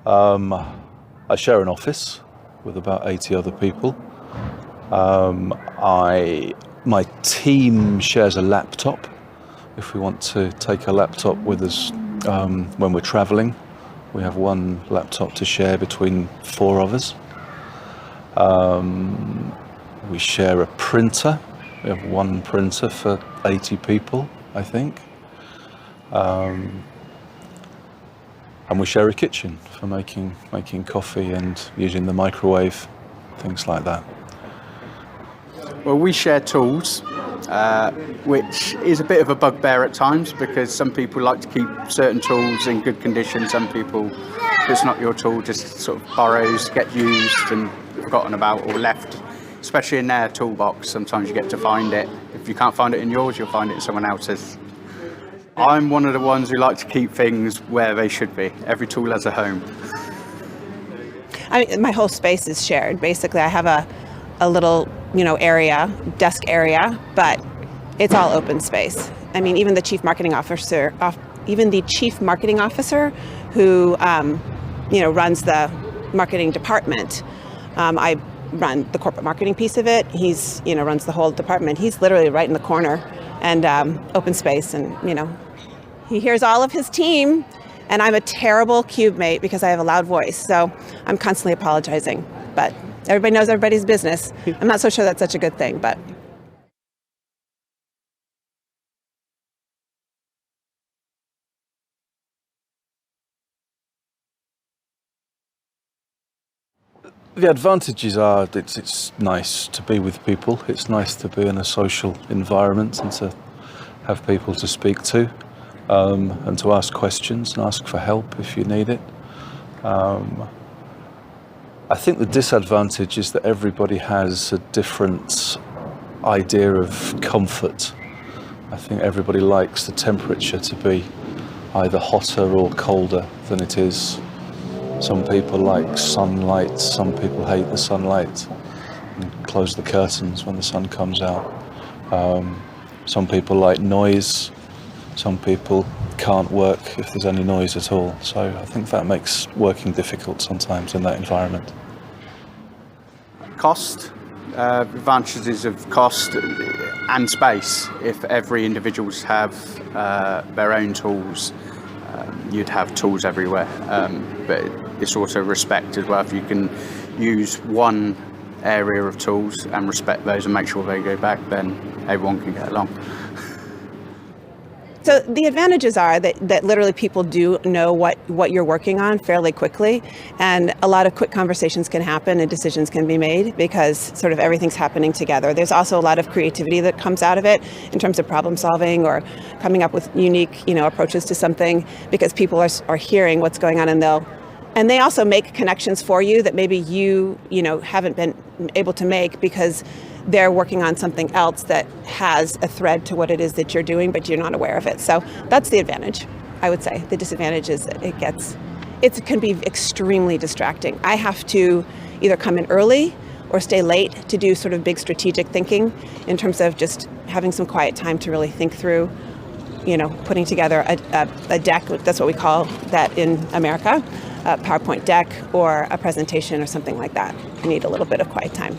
I share an office with about 80 other people. My team shares a laptop if we want to take a laptop with us when we're traveling. We have one laptop to share between 4 of us. We share a printer. We have one printer for 80 people, I think. And we share a kitchen for making coffee and using the microwave, things like that. Well, we share tools, which is a bit of a bugbear at times because some people like to keep certain tools in good condition. Some people, if it's not your tool, just sort of borrows, get used and forgotten about or left, especially in their toolbox. Sometimes you get to find it. If you can't find it in yours, you'll find it in someone else's. I'm one of the ones who like to keep things where they should be. Every tool has a home. My whole space is shared. Basically, I have a little, area, desk area, but it's all open space. I mean, even the chief marketing officer, who, runs the marketing department. I run the corporate marketing piece of it. He's, runs the whole department. He's literally right in the corner and open space, and he hears all of his team. And I'm a terrible cube mate because I have a loud voice, so I'm constantly apologizing. But everybody knows everybody's business. I'm not so sure that's such a good thing, but. The advantages are that it's nice to be with people. It's nice to be in a social environment and to have people to speak to. And to ask questions and ask for help if you need it. I think the disadvantage is that everybody has a different idea of comfort. I think everybody likes the temperature to be either hotter or colder than it is. Some people like sunlight, some people hate the sunlight and close the curtains when the sun comes out. Some people like noise. Some people can't work if there's any noise at all. So I think that makes working difficult sometimes in that environment. Cost, advantages of cost and space. If every individuals have their own tools, you'd have tools everywhere. But it's also respect as well. If you can use one area of tools and respect those and make sure they go back, then everyone can get along. So the advantages are that literally people do know what you're working on fairly quickly, and a lot of quick conversations can happen and decisions can be made because sort of everything's happening together. There's also a lot of creativity that comes out of it in terms of problem solving or coming up with unique, approaches to something because people are hearing what's going on, and they also make connections for you that maybe you haven't been able to make because they're working on something else that has a thread to what it is that you're doing, but you're not aware of it. So that's the advantage, I would say. The disadvantage is that it can be extremely distracting. I have to either come in early or stay late to do sort of big strategic thinking in terms of just having some quiet time to really think through, putting together a deck. That's what we call that in America, a PowerPoint deck or a presentation or something like that. You need a little bit of quiet time.